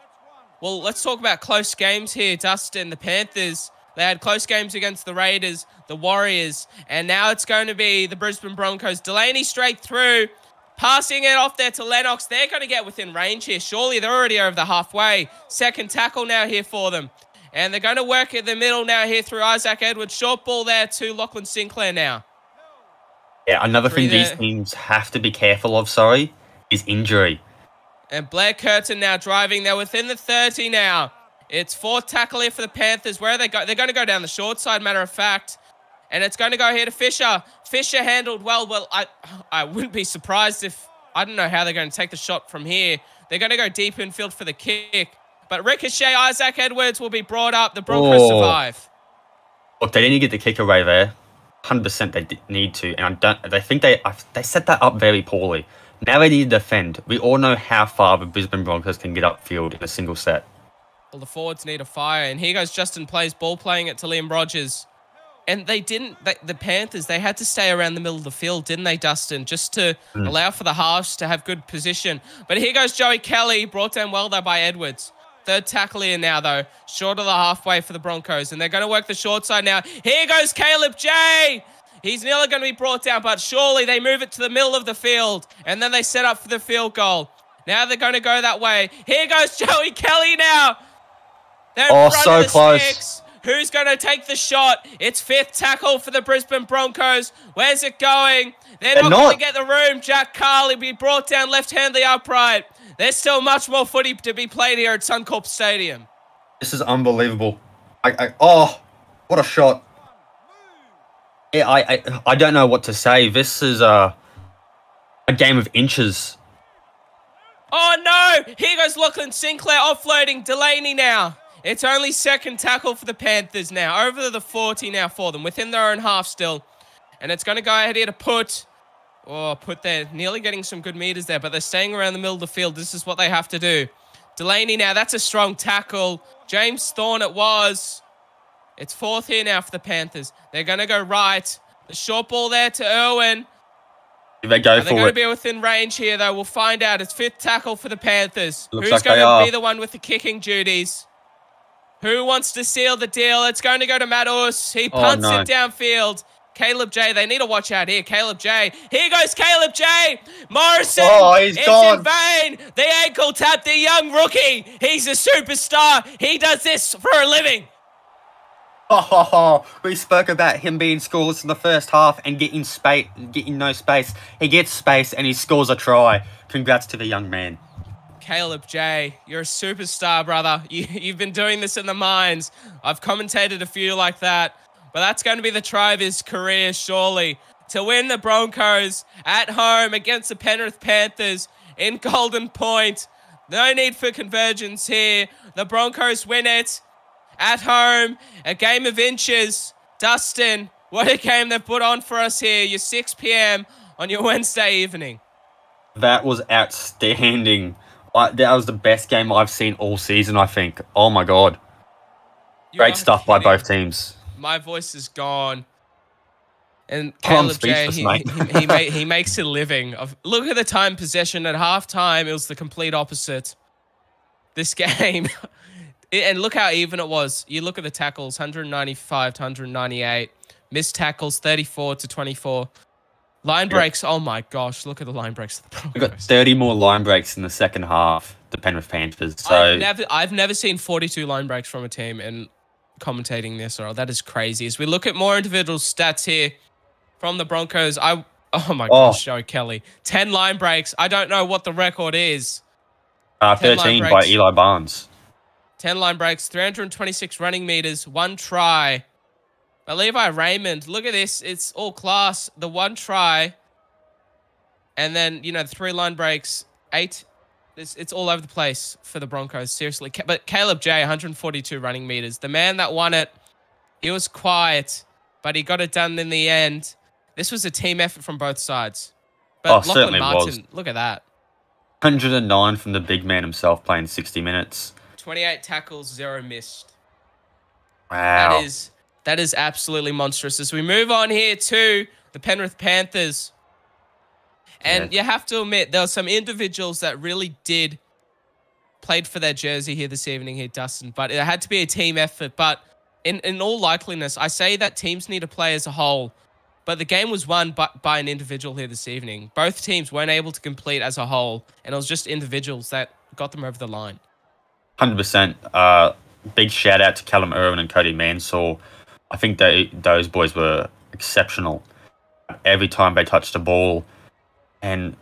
Well, let's talk about close games here, Dustin. The Panthers, they had close games against the Raiders, the Warriors, and now it's going to be the Brisbane Broncos. Delaney straight through, passing it off there to Lennox. They're going to get within range here. Surely they're already over the halfway. Second tackle now here for them. And they're going to work at the middle now here through Isaac Edwards. Short ball there to Lachlan Sinclair now. Yeah, another thing these teams have to be careful of, is injury. And Blair Curtin now driving. They're within the 30 now. It's fourth tackle here for the Panthers. Where are they going? They're going to go down the short side, matter of fact. And it's going to go here to Fisher. Fisher handled well. Well, I wouldn't be surprised if... I don't know how they're going to take the shot from here. They're going to go deep infield for the kick. But ricochet, Isaac Edwards will be brought up. The Broncos survive. Look, they didn't get the kick away there. 100% they need to, and they think they set that up very poorly. Now they need to defend. We all know how far the Brisbane Broncos can get upfield in a single set. Well, the forwards need a fire, and here goes Justin Plays, ball playing it to Liam Rogers. And they didn't, the Panthers, they had to stay around the middle of the field, didn't they, Dustin? Just to allow for the halves to have good position. But here goes Joey Kelly, brought down well though by Edwards. Third tackle here now, though. Short of the halfway for the Broncos. And they're going to work the short side now. Here goes Caleb J. He's nearly going to be brought down, but surely they move it to the middle of the field. And then they set up for the field goal. Now they're going to go that way. Here goes Joey Kelly now. They're in front of the close. sticks. Who's going to take the shot? It's fifth tackle for the Brisbane Broncos. Where's it going? They're not going to get the room. Jack Carl will be brought down left-handedly upright. There's still much more footy to be played here at Suncorp Stadium. This is unbelievable. Oh, what a shot. Yeah, I don't know what to say. This is a game of inches. Oh, no. Here goes Lachlan Sinclair offloading Delaney now. It's only second tackle for the Panthers now. Over the 40 now for them. Within their own half still. And it's going to go ahead here to put. Oh, put there. Nearly getting some good meters there. But they're staying around the middle of the field. This is what they have to do. Delaney now. That's a strong tackle. James Thorne it was. It's fourth here now for the Panthers. They're going to go right. The short ball there to Irwin. They go for it. They're going to be within range here, though. We'll find out. It's fifth tackle for the Panthers. Who's going to be the one with the kicking duties? Who wants to seal the deal? It's going to go to Matt Us. He punts it downfield. Caleb J. They need to watch out here. Caleb J. Here goes Caleb J. Morrison. Oh, he's gone. In vain. The ankle tap, the young rookie. He's a superstar. He does this for a living. We spoke about him being scoreless in the first half and getting no space. He gets space and he scores a try. Congrats to the young man. Caleb J, you're a superstar, brother. You've been doing this in the mines. I've commentated a few like that. But that's going to be the try of his career, surely. To win the Broncos at home against the Penrith Panthers in Golden Point. No need for convergence here. The Broncos win it at home. A game of inches. Dustin, what a game they've put on for us here. Your 6 p.m. on your Wednesday evening. That was outstanding. That was the best game I've seen all season, I think. Oh, my God. Great stuff by both teams. My voice is gone. And Caleb J, he makes a living. Look at the time possession. At halftime, it was the complete opposite. This game. And look how even it was. You look at the tackles, 195 to 198. Missed tackles, 34 to 24. Line breaks, oh my gosh, look at the line breaks of the Broncos. We've got 30 more line breaks in the second half, the Penrith Panthers. So I've never seen 42 line breaks from a team in commentating this. That is crazy. As we look at more individual stats here from the Broncos, oh my gosh, Joe Kelly. 10 line breaks. I don't know what the record is. 13 by Eli Barnes. 10 line breaks, 326 running meters, 1 try. But Levi Raymond, look at this. It's all class. The 1 try. And then, the 3 line breaks, 8. It's all over the place for the Broncos, seriously. But Caleb J, 142 running meters. The man that won it, he was quiet, but he got it done in the end. This was a team effort from both sides. But certainly Martin, was. Look at that. 109 from the big man himself playing 60 minutes. 28 tackles, 0 missed. Wow. That is absolutely monstrous. As we move on here to the Penrith Panthers. And you have to admit, there were some individuals that really played for their jersey here this evening here, Dustin. But it had to be a team effort. But in all likeliness, I say that teams need to play as a whole. But the game was won by an individual here this evening. Both teams weren't able to complete as a whole. And it was just individuals that got them over the line. 100%. Big shout out to Callum Irwin and Cody Mansell. I think those boys were exceptional every time they touched the ball. And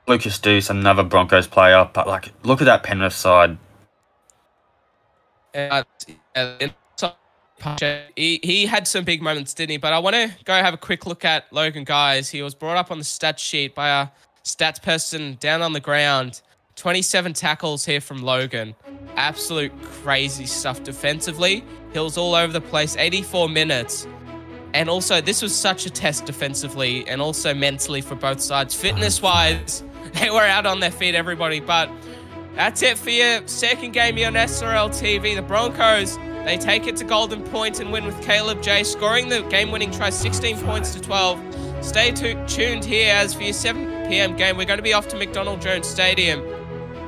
Lucas Deuce, another Broncos player. But, look at that Penrith side. He had some big moments, didn't he? But I want to go have a quick look at Logan Guys. He was brought up on the stats sheet by a stats person down on the ground. 27 tackles here from Logan. Absolute crazy stuff defensively. He was all over the place. 84 minutes. And also, this was such a test defensively and also mentally for both sides. Fitness-wise, they were out on their feet, everybody. But that's it for your second game here on SRL TV. The Broncos, they take it to Golden Point and win with Caleb J scoring the game-winning try, 16 points to 12. Stay tuned here as for your 7 p.m. game. We're going to be off to McDonald Jones Stadium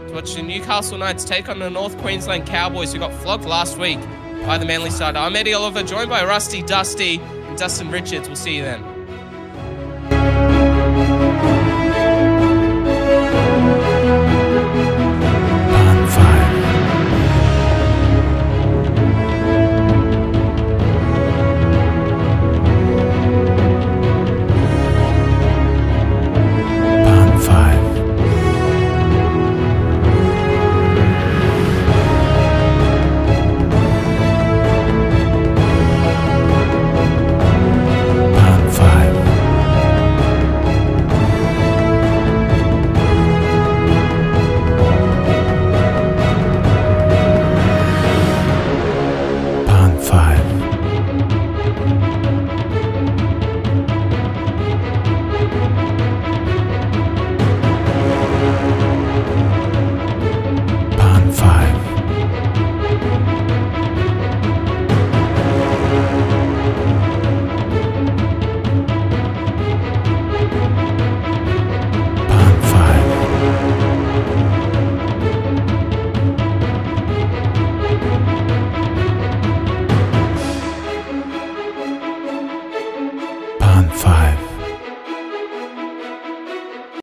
to watch the Newcastle Knights take on the North Queensland Cowboys, who got flogged last week by the Manly side. I'm Eddie Oliver, joined by Rusty Dusty and Dustin Richards. We'll see you then.